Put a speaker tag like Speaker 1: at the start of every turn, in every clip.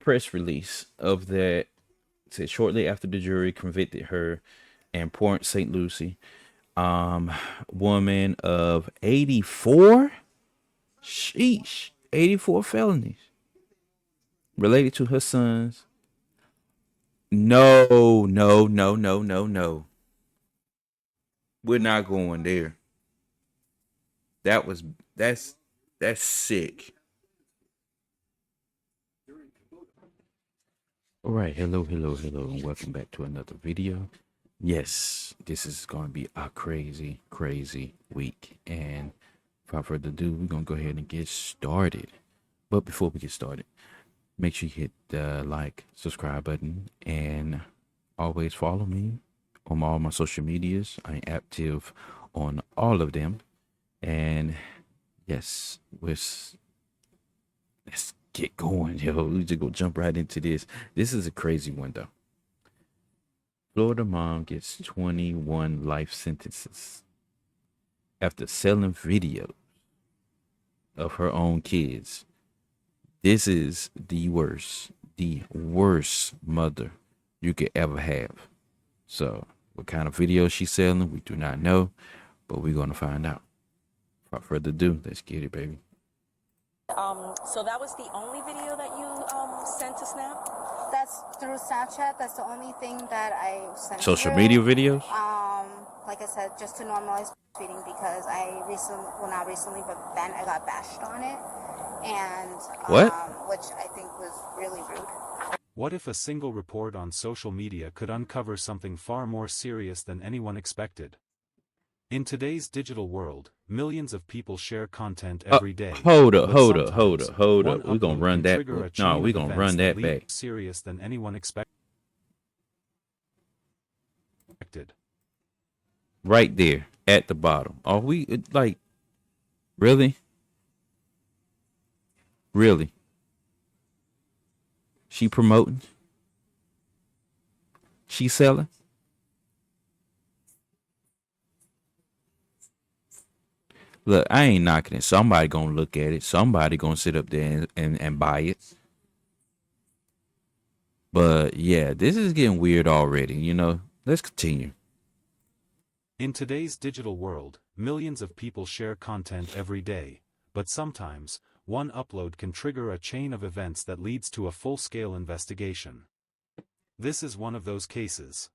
Speaker 1: press release of that. It said shortly after the jury convicted her in Port St. Lucie, woman of 84. Sheesh, 84 felonies related to her sons. No, no, no, no, no, no. We're not going there. That's sick. All right, hello, and welcome back to another video. Yes, this is going to be a crazy, crazy week. And without further ado, we're going to go ahead and get started. But before we get started, make sure you hit the like, subscribe button, and always follow me on all my social medias. I'm active on all of them. And yes, let's get going, yo. We just go jump right into this. This is a crazy one, though. Florida mom gets 21 life sentences after selling videos of her own kids. This is the worst mother you could ever have. So, what kind of video she's selling, we do not know, but we're going to find out. Without further ado, let's get it, baby.
Speaker 2: So that was the only video that you sent to Snap?
Speaker 3: That's through Snapchat. That's the only thing that I sent.
Speaker 1: Social media videos?
Speaker 3: Like I said, just to normalize breastfeeding because not recently, but then I got bashed on it, and
Speaker 1: what?
Speaker 3: Which I think was really rude.
Speaker 4: What if a single report on social media could uncover something far more serious than anyone expected? In today's digital world, millions of people share content every day.
Speaker 1: Hold up. We're gonna run that. No, we're gonna run that back.
Speaker 4: Serious than anyone expected.
Speaker 1: Right there at the bottom. Are we like really? Really? She promoting? She selling? Look, I ain't knocking it. Somebody gonna look at it. Somebody gonna sit up there and buy it. But yeah, this is getting weird already, you know. Let's continue.
Speaker 4: In today's digital world, millions of people share content every day, but sometimes, one upload can trigger a chain of events that leads to a full-scale investigation. This is one of those cases.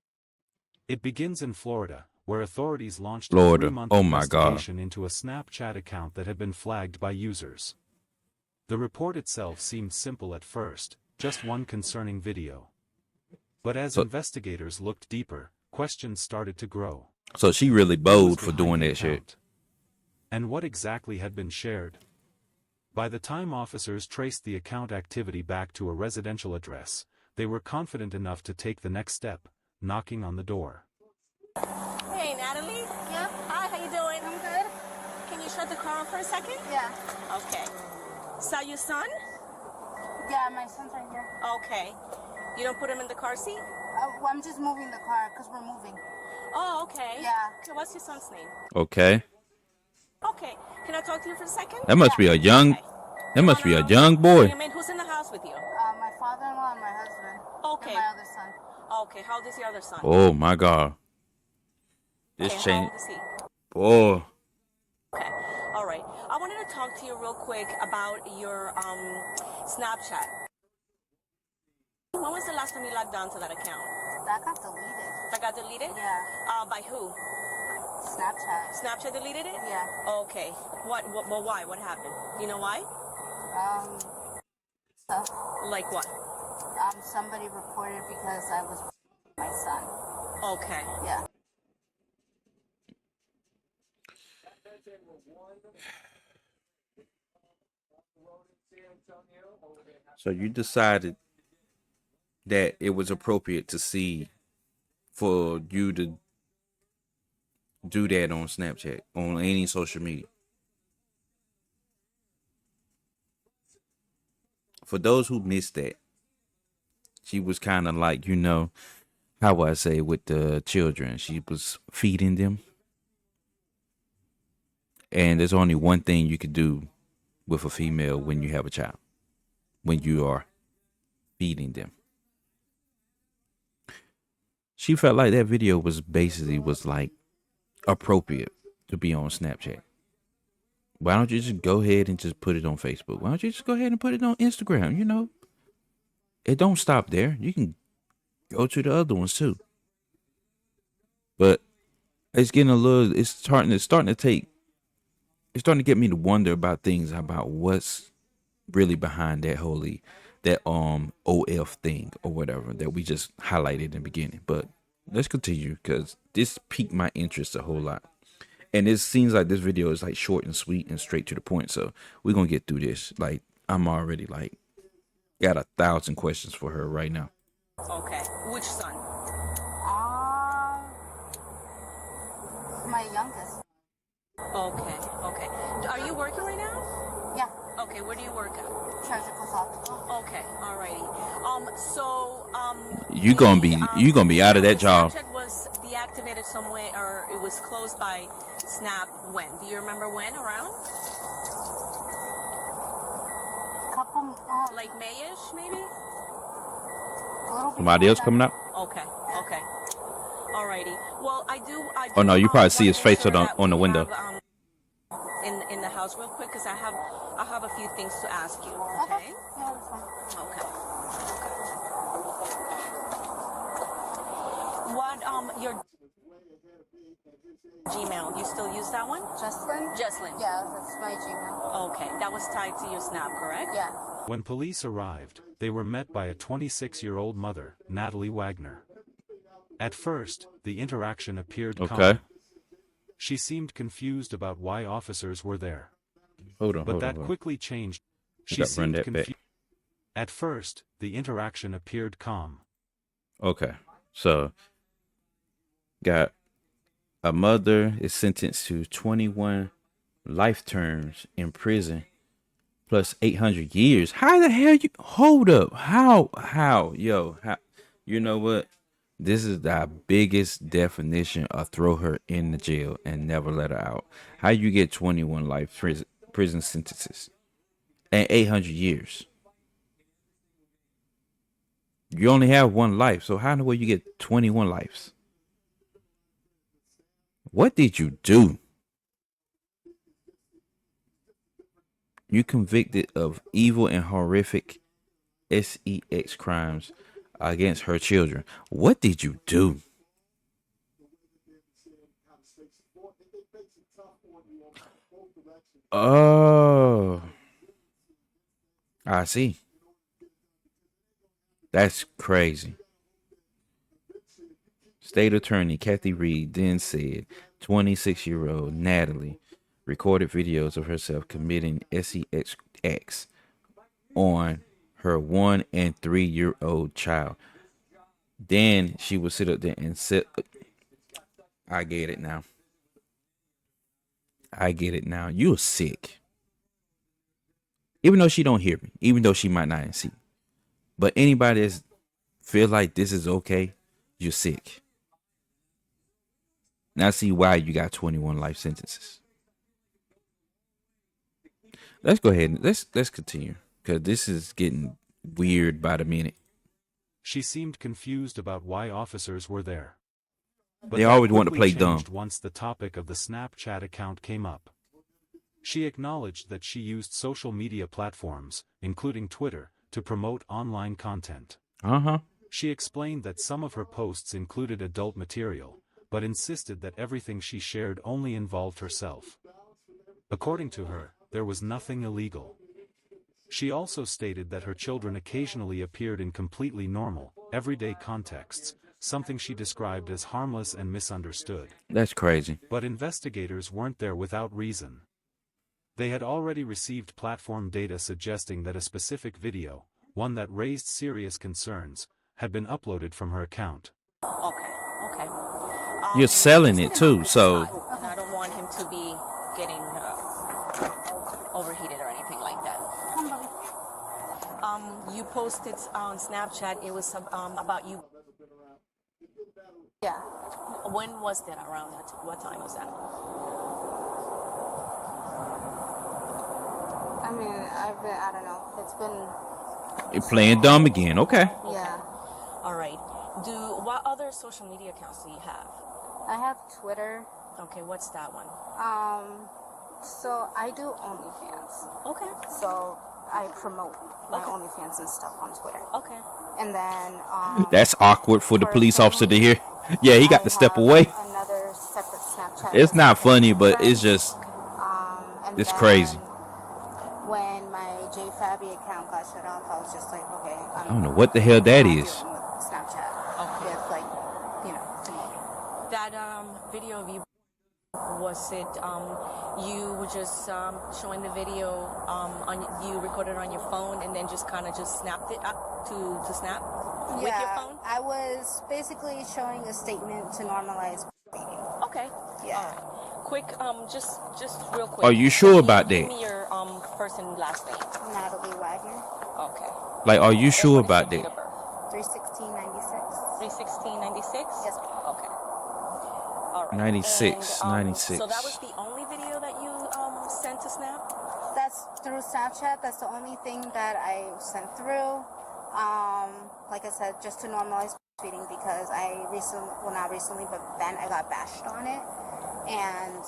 Speaker 4: It begins in Florida, where authorities launched a 3-month investigation into a Snapchat account that had been flagged by users. The report itself seemed simple at first, just one concerning video. But as investigators looked deeper, questions started to grow.
Speaker 1: So she really bold for doing that shit.
Speaker 4: And what exactly had been shared? By the time officers traced the account activity back to a residential address, they were confident enough to take the next step, knocking on the door.
Speaker 2: Hey, Natalie?
Speaker 3: Yeah?
Speaker 2: Hi, how you doing?
Speaker 3: I'm good.
Speaker 2: Can you shut the car off for a second?
Speaker 3: Yeah.
Speaker 2: Okay. Is that your son?
Speaker 3: Yeah, my son's right here.
Speaker 2: Okay. You don't put him in the car seat?
Speaker 3: Well, I'm just moving the car because we're moving.
Speaker 2: Oh, okay.
Speaker 3: Yeah.
Speaker 2: Okay, what's your son's name?
Speaker 1: Okay.
Speaker 2: Okay. Can I talk to you for a second?
Speaker 1: That must be a young. That must be a young boy.
Speaker 2: Who's in the house with you?
Speaker 3: My father-in-law and my husband.
Speaker 2: Okay.
Speaker 3: And my other son.
Speaker 2: Okay. How old is your other son?
Speaker 1: Oh my God. This
Speaker 2: Okay,
Speaker 1: change.
Speaker 2: how old is he?
Speaker 1: Oh.
Speaker 2: Okay. All right. I wanted to talk to you real quick about your Snapchat. When was the last time you logged on to that account?
Speaker 3: That got deleted.
Speaker 2: That got deleted?
Speaker 3: Yeah.
Speaker 2: By who?
Speaker 3: Snapchat.
Speaker 2: Snapchat deleted it?
Speaker 3: Yeah.
Speaker 2: Okay. Well, why? What happened? You know why?
Speaker 3: Stuff.
Speaker 2: Like what?
Speaker 3: Somebody reported because I was my son.
Speaker 2: Okay.
Speaker 3: Yeah.
Speaker 1: So you decided that it was appropriate to see for you to do that on Snapchat, on any social media. For those who missed that, she was kind of like, you know, how would I say, with the children, she was feeding them. And there's only one thing you could do with a female when you have a child, when you are feeding them. She felt like that video was like appropriate to be on Snapchat. Why don't you just go ahead and just put it on Facebook? Why don't you just go ahead and put it on Instagram? You know, it don't stop there. You can go to the other ones too. But it's it's starting to get me to wonder about things, about what's really behind that OF thing or whatever that we just highlighted in the beginning. But let's continue, because this piqued my interest a whole lot. And it seems like this video is like short and sweet and straight to the point. So we're going to get through this. Like, I'm already like got 1,000 questions for her right now.
Speaker 2: Okay. Which son?
Speaker 3: My youngest.
Speaker 2: Okay. Okay. Are you working right now?
Speaker 3: Yeah.
Speaker 2: Okay. Where do you work at?
Speaker 3: Surgical hospital.
Speaker 2: Okay. Alrighty.
Speaker 1: You gonna be out of that job.
Speaker 2: Snapchat was deactivated somewhere, or it was closed by Snap when? Do you remember when around?
Speaker 3: Couple.
Speaker 2: Like Mayish, maybe?
Speaker 1: Somebody else coming up?
Speaker 2: Okay. Okay. Alrighty. Well, I do.
Speaker 1: Oh no, you probably see his
Speaker 2: wanna make
Speaker 1: face
Speaker 2: sure that
Speaker 1: on the
Speaker 2: we
Speaker 1: window.
Speaker 2: have, in the house real quick, because I have a few things to ask you. Okay.
Speaker 3: Yeah, that's fine.
Speaker 2: Okay. What your Gmail? You still use that one?
Speaker 3: Jesslyn?
Speaker 2: Jesslyn.
Speaker 3: Yeah, that's my Gmail.
Speaker 2: Okay, that was tied to your Snap, correct?
Speaker 3: Yeah.
Speaker 4: When police arrived, they were met by a 26-year-old mother, Natalie Wagner. At first, the interaction appeared calm. She seemed confused about why officers were there. But that quickly changed. She seemed confused. At first, the interaction appeared calm.
Speaker 1: Okay, so got a mother is sentenced to 21 life terms in prison plus 800 years. How the hell you hold up? How? You know what? This is the biggest definition of throw her in the jail and never let her out. How you get 21 life prison sentences and 800 years? You only have one life, so how in the way you get 21 lives? What did you do? You convicted of evil and horrific sex crimes against her children. What did you do? Oh, I see. That's crazy. State Attorney Kathy Reed then said 26-year-old Natalie recorded videos of herself committing sex acts on her 1 and 3-year-old child. Then she would sit up there and sit. I get it now. You're sick. Even though she don't hear me, even though she might not see. But anybody that feel like this is okay, you're sick. Now I see why you got 21 life sentences. Let's go ahead and let's continue, because this is getting weird by the minute.
Speaker 4: She seemed confused about why officers were there. But
Speaker 1: they always want to play dumb.
Speaker 4: Once the topic of the Snapchat account came up, she acknowledged that she used social media platforms, including Twitter, to promote online content. She explained that some of her posts included adult material, but insisted that everything she shared only involved herself. According to her, there was nothing illegal. She also stated that her children occasionally appeared in completely normal, everyday contexts, something she described as harmless and misunderstood.
Speaker 1: That's crazy.
Speaker 4: But investigators weren't there without reason. They had already received platform data suggesting that a specific video, one that raised serious concerns, had been uploaded from her account.
Speaker 2: Okay.
Speaker 1: You're selling it too, so.
Speaker 2: And I don't want him to be getting overheated or anything like that. You posted on Snapchat. It was about you.
Speaker 3: Yeah.
Speaker 2: When was that? Around that? What time was that?
Speaker 3: I mean, I don't know. It's been
Speaker 1: You're playing dumb again. Okay.
Speaker 3: Yeah.
Speaker 2: All right. What other social media accounts do you have?
Speaker 3: I have Twitter.
Speaker 2: Okay, what's that one?
Speaker 3: So I do OnlyFans.
Speaker 2: Okay.
Speaker 3: So I promote my OnlyFans and stuff on Twitter.
Speaker 2: Okay.
Speaker 3: And then
Speaker 1: That's awkward for the
Speaker 3: for
Speaker 1: police officer to
Speaker 3: Felony,
Speaker 1: hear. Yeah, he got
Speaker 3: I
Speaker 1: to step
Speaker 3: have
Speaker 1: away.
Speaker 3: another separate Snapchat.
Speaker 1: It's
Speaker 3: that's
Speaker 1: not
Speaker 3: for
Speaker 1: funny, but
Speaker 3: friends.
Speaker 1: it's just,
Speaker 3: And
Speaker 1: it's
Speaker 3: then
Speaker 1: crazy.
Speaker 3: when my JFabby account got shut off, I was just like, okay,
Speaker 1: I don't know what the hell that is.
Speaker 3: dealing with Snapchat.
Speaker 2: Okay.
Speaker 3: With like, promoting.
Speaker 2: That video of you, was it you were just showing the video you recorded on your phone and then just kind of just snapped it up to snap with your phone?
Speaker 3: I was basically showing a statement to normalize breastfeeding.
Speaker 2: Okay.
Speaker 3: Yeah.
Speaker 2: All right. Quick, just real quick.
Speaker 1: Are you sure
Speaker 2: Can
Speaker 1: about
Speaker 2: give
Speaker 1: that?
Speaker 2: me your first and last name.
Speaker 3: Natalie Wagner,
Speaker 2: Okay.
Speaker 1: Like, are you
Speaker 2: And
Speaker 1: sure
Speaker 2: what is
Speaker 1: about
Speaker 2: your
Speaker 1: that?
Speaker 2: date of birth?
Speaker 3: 3/16/96.
Speaker 2: 3/16/96?
Speaker 3: Yes, ma'am.
Speaker 2: Okay. All right.
Speaker 1: 96,
Speaker 2: And,
Speaker 1: 96.
Speaker 2: So that was the only video that you sent to Snap?
Speaker 3: That's through Snapchat. That's the only thing that I sent through. Like I said, just to normalize breastfeeding because not recently, but then I got bashed on it, and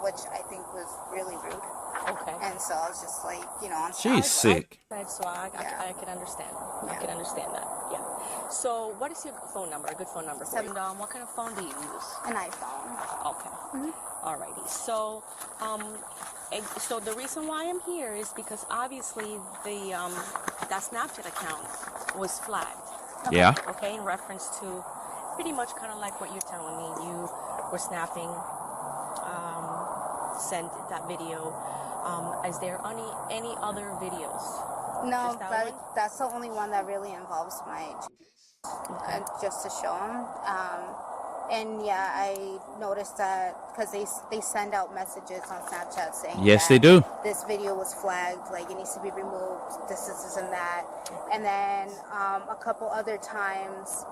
Speaker 3: which I think was really rude.
Speaker 2: Okay.
Speaker 3: And so I was just like, on
Speaker 1: She's sick.
Speaker 2: Right, so I can understand. I
Speaker 3: Yeah.
Speaker 2: can understand that. Yeah. So what is your phone number? A good phone number for you? And what kind of phone do you use?
Speaker 3: an iPhone.
Speaker 2: Okay. Alrighty. So, so the reason why I'm here is because obviously that Snapchat account was flagged.
Speaker 1: Yeah.
Speaker 2: Okay, in reference to pretty much kind of like what you're telling me. You were snapping, sent that video. Is there any other videos?
Speaker 3: No,
Speaker 2: Just that
Speaker 3: but
Speaker 2: one?
Speaker 3: that's the only one that really involves my just to show them. And yeah, I noticed that because they send out messages on Snapchat saying
Speaker 1: Yes,
Speaker 3: that
Speaker 1: they do.
Speaker 3: this video was flagged, like it needs to be removed, this, and that. And then a couple other times,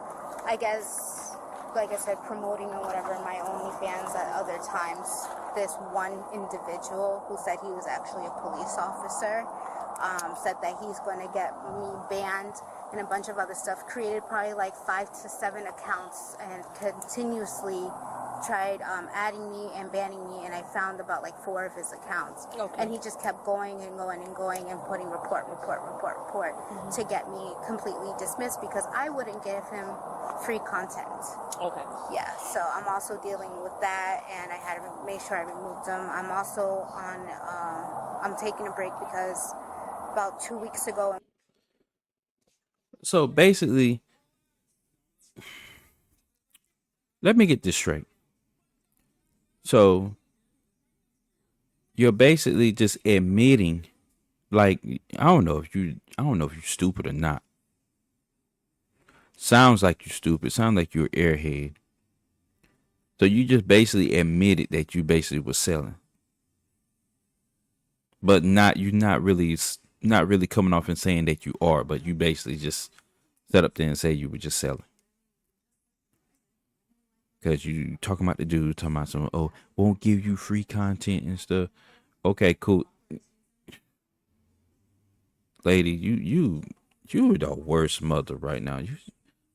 Speaker 3: I guess, like I said, promoting or whatever my OnlyFans at other times, this one individual who said he was actually a police officer said that he's going to get me banned and a bunch of other stuff, created probably like 5 to 7 accounts and continuously tried adding me and banning me, and I found about like 4 of his accounts.
Speaker 2: Okay.
Speaker 3: And he just kept going and going and going and putting report to get me completely dismissed because I wouldn't give him free content.
Speaker 2: Okay.
Speaker 3: Yeah, so I'm also dealing with that, and I had to make sure I removed them. I'm also on, I'm taking a break because about 2 weeks ago.
Speaker 1: So basically, let me get this straight. So you're basically just admitting, like, I don't know if you're stupid or not. Sounds like you're stupid. Sounds like you're an airhead. So you just basically admitted that you basically were selling, but you're not really coming off and saying that you are, but you basically just set up there and say you were just selling. Because you talking about the dude, talking about some, won't give you free content and stuff. Okay, cool. Lady, you are the worst mother right now.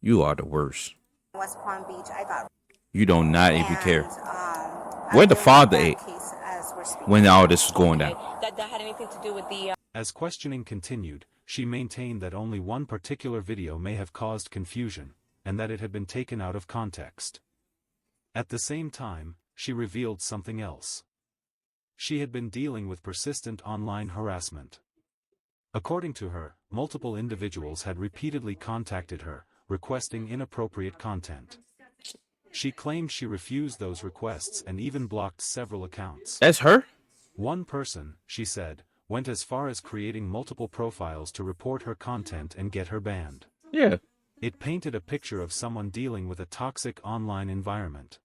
Speaker 1: You are the worst.
Speaker 3: West Palm Beach, I got.
Speaker 1: You don't not even care.
Speaker 3: I'm
Speaker 1: Where the
Speaker 3: dealing
Speaker 1: father
Speaker 3: with
Speaker 1: at
Speaker 3: that case as we're speaking.
Speaker 1: when all this was going
Speaker 2: Okay.
Speaker 1: down?
Speaker 2: That had anything to do with the
Speaker 4: As questioning continued, she maintained that only one particular video may have caused confusion, and that it had been taken out of context. At the same time, she revealed something else. She had been dealing with persistent online harassment. According to her, multiple individuals had repeatedly contacted her, requesting inappropriate content. She claimed she refused those requests and even blocked several accounts.
Speaker 1: That's her?
Speaker 4: One person, she said, went as far as creating multiple profiles to report her content and get her banned.
Speaker 1: Yeah.
Speaker 4: It painted a picture of someone dealing with a toxic online environment.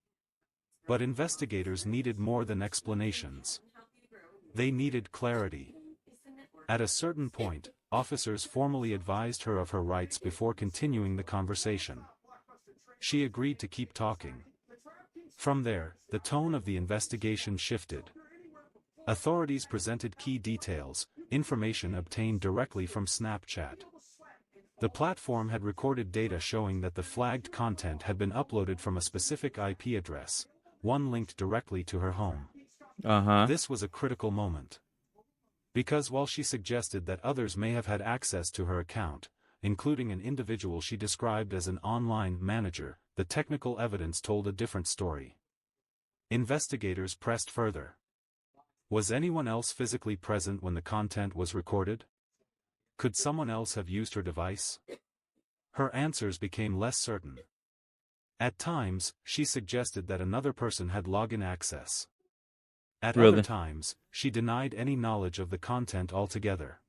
Speaker 4: But investigators needed more than explanations. They needed clarity. At a certain point, officers formally advised her of her rights before continuing the conversation. She agreed to keep talking. From there, the tone of the investigation shifted. Authorities presented key details, information obtained directly from Snapchat. The platform had recorded data showing that the flagged content had been uploaded from a specific IP address, one linked directly to her home. This was a critical moment. Because while she suggested that others may have had access to her account, including an individual she described as an online manager, the technical evidence told a different story. Investigators pressed further. Was anyone else physically present when the content was recorded? Could someone else have used her device? Her answers became less certain. At times, she suggested that another person had login access. At other times, she denied any knowledge of the content altogether.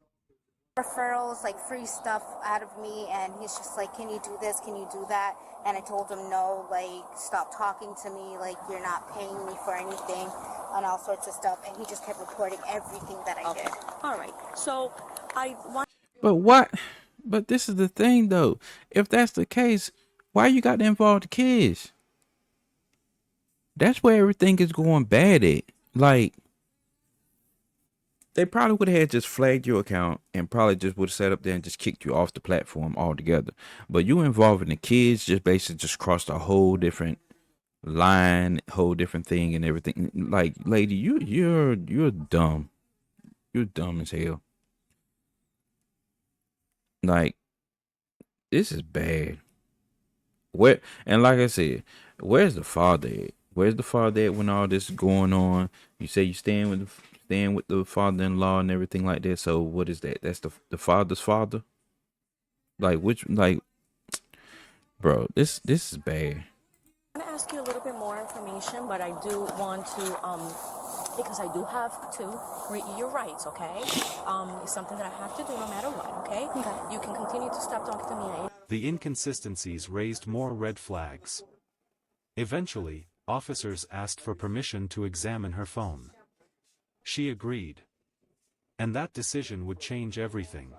Speaker 3: Referrals, like free stuff out of me, and he's just like, can you do this, can you do that? And I told him no, like, stop talking to me, like, you're not paying me for anything, and all sorts of stuff, and he just kept reporting everything that I did.
Speaker 2: All right, so I want...
Speaker 1: But what? But this is the thing, though. If that's the case, why you got to involve the kids? That's where everything is going bad at. Like, they probably would have had just flagged your account and probably just would have sat up there and just kicked you off the platform altogether. But you involving the kids just basically just crossed a whole different line, whole different thing and everything. Like, lady, you're dumb. You're dumb as hell. Like, this is bad. Where, and like I said, where's the father at? Where's the father at when all this is going on? You say you staying with the father-in-law and everything like that. So what is that? That's the father's father? Like, which, like, bro, this is bad.
Speaker 2: I want to ask you a little bit more information, but I do want to, because I do have to read your rights, okay? It's something that I have to do no matter what, okay? You can continue to stop talking to me.
Speaker 4: The inconsistencies raised more red flags. Eventually, officers asked for permission to examine her phone. She agreed. And that decision would change everything.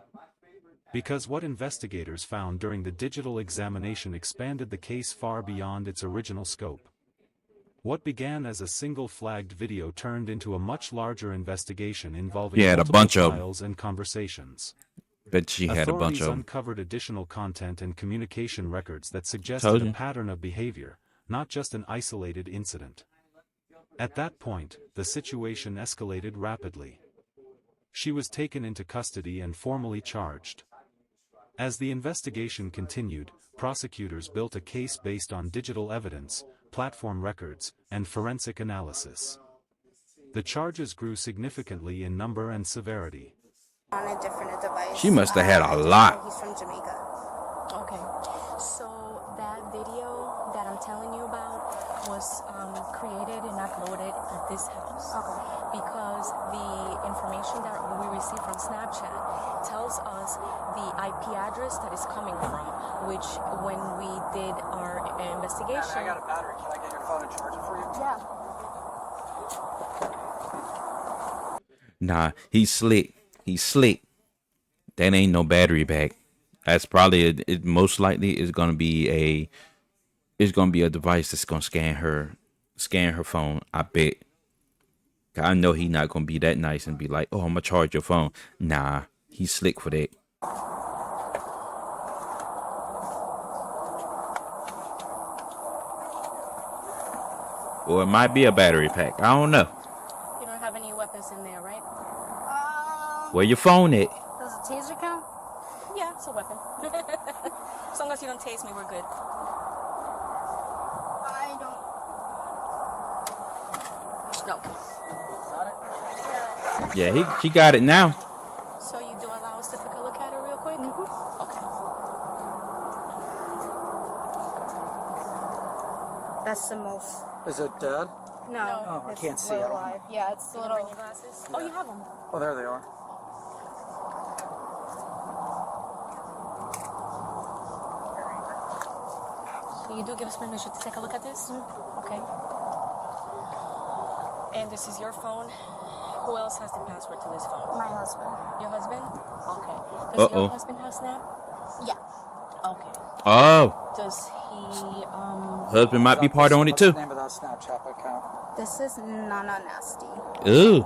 Speaker 4: Because what investigators found during the digital examination expanded the case far beyond its original scope. What began as a single flagged video turned into a much larger investigation involving multiple files and conversations.
Speaker 1: But she had a bunch of them.
Speaker 4: Uncovered additional content and communication records that suggested a pattern of behavior, not just an isolated incident. At that point, the situation escalated rapidly. She was taken into custody and formally charged. As the investigation continued, prosecutors built a case based on digital evidence, platform records, and forensic analysis. The charges grew significantly in number and severity.
Speaker 3: On a different device.
Speaker 1: She must have had a lot.
Speaker 3: He's from Jamaica.
Speaker 2: Okay, so that video that I'm telling you about was created and uploaded at this house. Okay. Because the information that we received from Snapchat tells us the IP address that is coming from, which when we did our investigation...
Speaker 5: I got a battery. Can I get your phone and charge it for you?
Speaker 2: Yeah.
Speaker 1: Nah, he's slick. He's slick. That ain't no battery pack. That's probably it most likely is gonna be a device that's gonna scan her phone. I bet. I know he not gonna be that nice and be like, oh, I'm gonna charge your phone. Nah, he's slick for that. Or it might be a battery pack. I don't know.
Speaker 2: You don't have any weapons in there, right?
Speaker 1: Where your phone at?
Speaker 3: Does a taser count?
Speaker 2: Yeah, it's a weapon. As long as you don't tase me, we're good.
Speaker 3: I don't.
Speaker 2: No.
Speaker 1: Yeah, she got it now.
Speaker 2: So you do allow us to take a look at it real quick? Okay.
Speaker 3: That's the most.
Speaker 5: Is it dead?
Speaker 3: No.
Speaker 5: Oh, I
Speaker 3: it's
Speaker 5: can't see it.
Speaker 3: alive. Yeah, it's
Speaker 2: Can you
Speaker 3: little.
Speaker 2: bring your glasses? Oh, you have them.
Speaker 5: Oh, there they are.
Speaker 2: So you do give us permission to take a look at this? Okay. And this is your phone. Who else has the password to this phone?
Speaker 3: My husband.
Speaker 2: Your husband? Okay. Does your husband have Snap?
Speaker 3: Yeah.
Speaker 2: Okay.
Speaker 1: Oh,
Speaker 2: Does he,
Speaker 1: husband might be part on it
Speaker 5: What's
Speaker 1: too.
Speaker 5: the name of that Snapchat account?
Speaker 3: This is Nana Nasty.
Speaker 1: Ooh,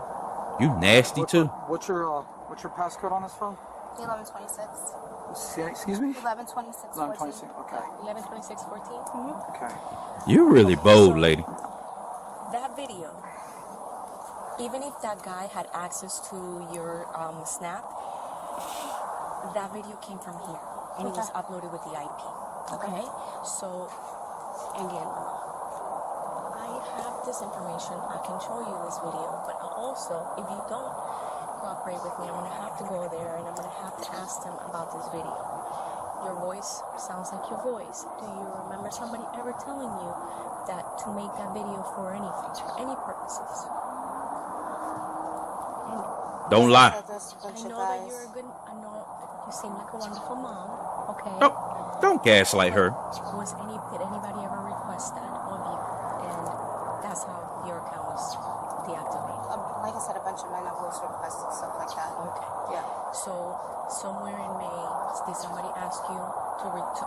Speaker 1: you nasty too.
Speaker 5: What's your What's your passcode on this phone?
Speaker 3: 1126.
Speaker 5: Excuse me?
Speaker 3: 1126.
Speaker 5: 1126. Okay.
Speaker 2: 11/26/14.
Speaker 5: Okay.
Speaker 1: You're really bold, lady.
Speaker 2: That video, even if that guy had access to your Snap, that video came from here, and it was uploaded with the IP. Okay? So, again, I have this information. I can show you this video, but also, if you don't cooperate with me, I'm going to have to go there, and I'm going to have to ask them about this video. Your voice sounds like your voice. Do you remember somebody ever telling you that to make that video for anything, for any purposes? And
Speaker 1: Don't lie.
Speaker 2: I know that you're a good, I know you seem like a wonderful mom, okay?
Speaker 1: Don't gaslight her.
Speaker 2: Did anybody ever request that of you? And that's how your account was deactivated.
Speaker 3: Like I said, a bunch of men have always requested stuff like that.
Speaker 2: Okay.
Speaker 3: Yeah.
Speaker 2: So somewhere in May, did somebody ask you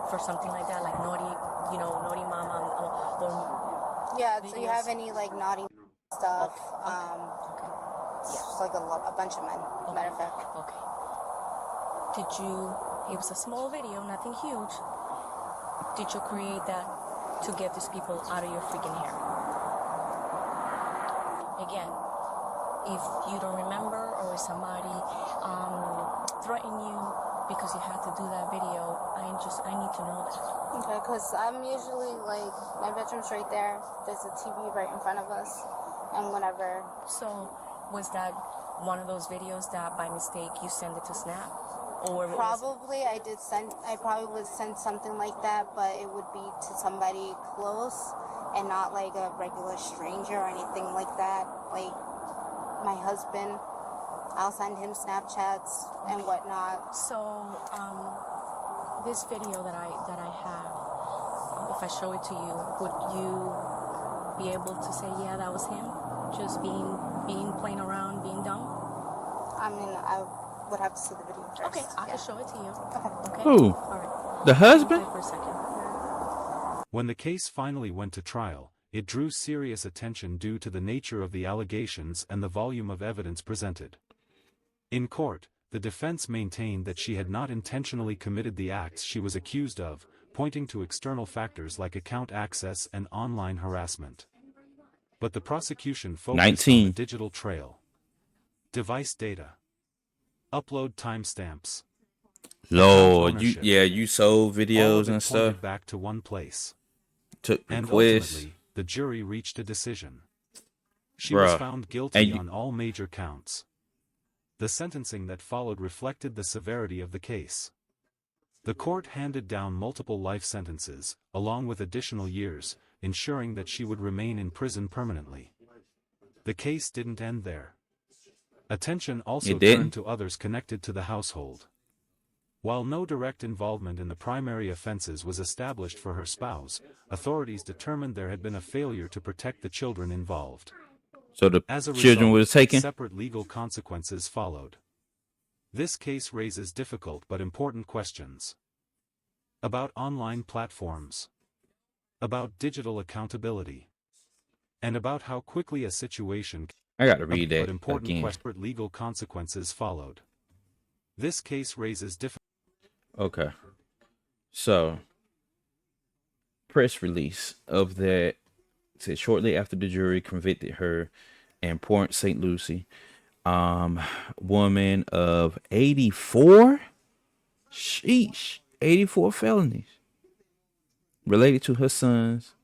Speaker 2: for something like that, like naughty mama, or
Speaker 3: Yeah, so you
Speaker 2: videos?
Speaker 3: have any like naughty stuff?
Speaker 2: Okay.
Speaker 3: It's like a bunch of men, matter of fact.
Speaker 2: Okay. It was a small video, nothing huge. Did you create that to get these people out of your freaking hair? Again, if you don't remember, or if somebody threatened you because you had to do that video, I need to know that.
Speaker 3: Okay, because I'm usually like, my bedroom's right there. There's a TV right in front of us, and whatever.
Speaker 2: So, was that one of those videos that by mistake you send it to Snap? Or
Speaker 3: Probably I probably would send something like that, but it would be to somebody close and not like a regular stranger or anything like that. Like my husband, I'll send him Snapchats and whatnot.
Speaker 2: So, this video that I have, if I show it to you, would you be able to say, yeah, that was him? Just being playing around, being dumb?
Speaker 3: I mean, I would have to see the video first.
Speaker 2: Okay, I can show it to you. Okay.
Speaker 1: Who?
Speaker 2: All right.
Speaker 1: The husband?
Speaker 2: Wait for a second.
Speaker 4: When the case finally went to trial, it drew serious attention due to the nature of the allegations and the volume of evidence presented. In court, the defense maintained that she had not intentionally committed the acts she was accused of, pointing to external factors like account access and online harassment. But the prosecution focused
Speaker 1: 19.
Speaker 4: on the digital trail, device data, upload timestamps,
Speaker 1: Lord,
Speaker 4: ownership.
Speaker 1: you sold
Speaker 4: all of
Speaker 1: videos
Speaker 4: it
Speaker 1: and stuff.
Speaker 4: pointed back to one place.
Speaker 1: Took
Speaker 4: And
Speaker 1: requests.
Speaker 4: ultimately, the jury reached a decision. She was
Speaker 1: Bruh.
Speaker 4: found guilty
Speaker 1: And
Speaker 4: on all major counts. The sentencing that followed reflected the severity of the case. The court handed down multiple life sentences, along with additional years, ensuring that she would remain in prison permanently. The case didn't end there. Attention also
Speaker 1: It didn't?
Speaker 4: turned to others connected to the household. While no direct involvement in the primary offenses was established for her spouse, authorities determined there had been a failure to protect the children involved.
Speaker 1: So the
Speaker 4: As a
Speaker 1: children
Speaker 4: result,
Speaker 1: was taken.
Speaker 4: separate legal consequences followed. This case raises difficult but important questions. About online platforms. About digital accountability. And about how quickly a situation
Speaker 1: I got to read
Speaker 4: but
Speaker 1: that
Speaker 4: important
Speaker 1: again.
Speaker 4: separate legal consequences followed. This case raises difficult.
Speaker 1: Okay. So, press release of that said shortly after the jury convicted her in Port St. Lucie, woman of 84, sheesh, 84 felonies related to her sons.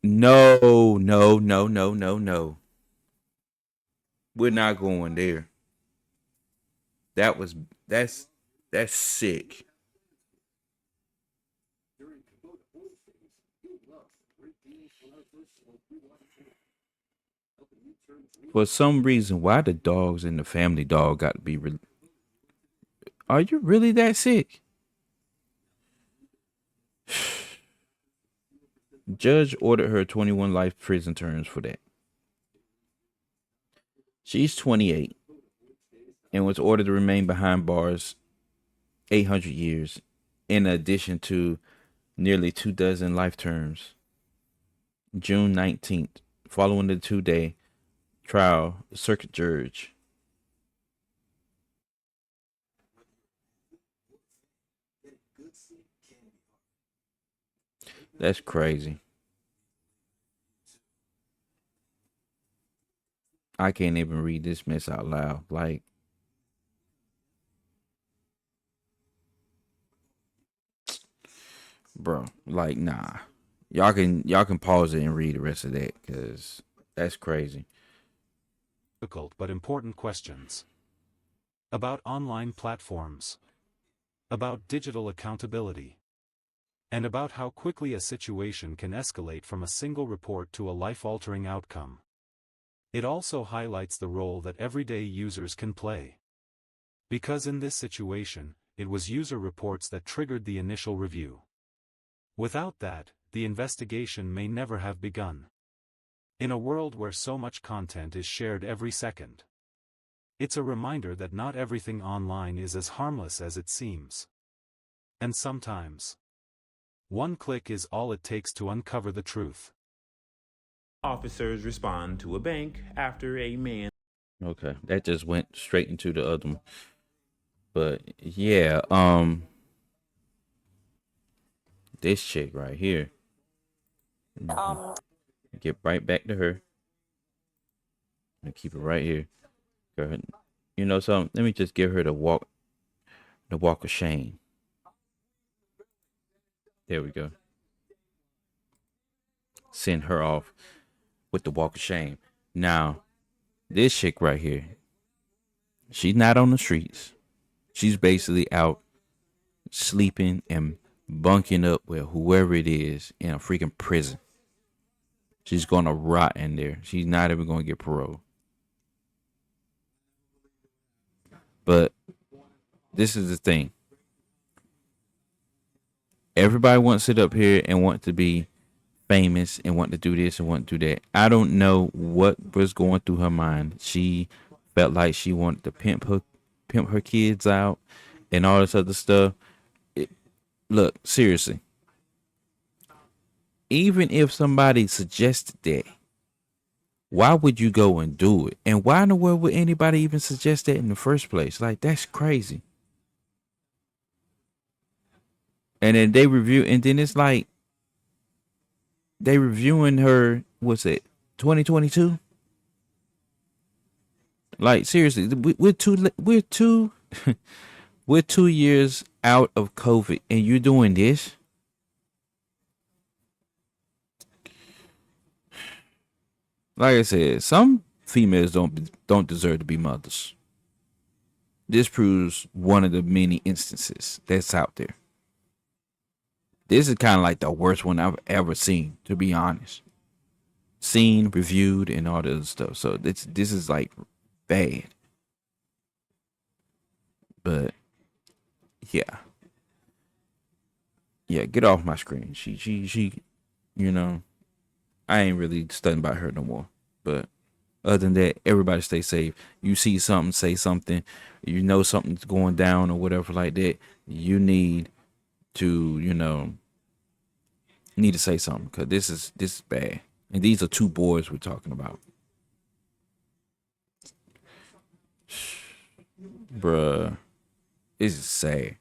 Speaker 1: No. We're not going there. That's sick. For some reason, why the dogs in the family dog got to be? Are you really that sick? Judge ordered her 21 life prison terms for that. She's 28 and was ordered to remain behind bars 800 years, in addition to nearly 24 life terms. June 19th, following the 2-day trial, the circuit judge That's crazy. I can't even read this mess out loud. Like, bro, like, nah. Y'all can pause it and read the rest of that, cause that's crazy.
Speaker 4: Difficult but important questions. About online platforms. About digital accountability. And about how quickly a situation can escalate from a single report to a life-altering outcome. It also highlights the role that everyday users can play. Because in this situation, it was user reports that triggered the initial review. Without that, the investigation may never have begun. In a world where so much content is shared every second, it's a reminder that not everything online is as harmless as it seems. And sometimes, one click is all it takes to uncover the truth.
Speaker 6: Officers respond to a bank after a man.
Speaker 1: Okay, that just went straight into the other one. But yeah, this chick right here. Get right back to her. And keep it right here. Go ahead. You know something? Let me just give her the walk of shame. There we go. Send her off with the walk of shame. Now, this chick right here, she's not on the streets. She's basically out sleeping and bunking up with whoever it is in a freaking prison. She's gonna rot in there. She's not even gonna get parole. But this is the thing. Everybody wants to sit up here and want to be famous and want to do this and want to do that. I don't know what was going through her mind. She felt like she wanted to pimp her kids out and all this other stuff. Look, seriously. Even if somebody suggested that, why would you go and do it? And why in the world would anybody even suggest that in the first place? Like, that's crazy. And then they review, and then it's like they reviewing her. What's it? 2022. Like, seriously, we're we're 2 years out of COVID, and you're doing this. Like I said, some females don't deserve to be mothers. This proves one of the many instances that's out there. This is kind of like the worst one I've ever seen, to be honest. Seen, reviewed, and all the other stuff. So this is like bad. But yeah, get off my screen. She, you know, I ain't really studying about her no more. But other than that, everybody stay safe. You see something, say something. You know something's going down or whatever like that. You need to, need to say something, because this is bad. And these are two boys we're talking about. Bruh, this is sad.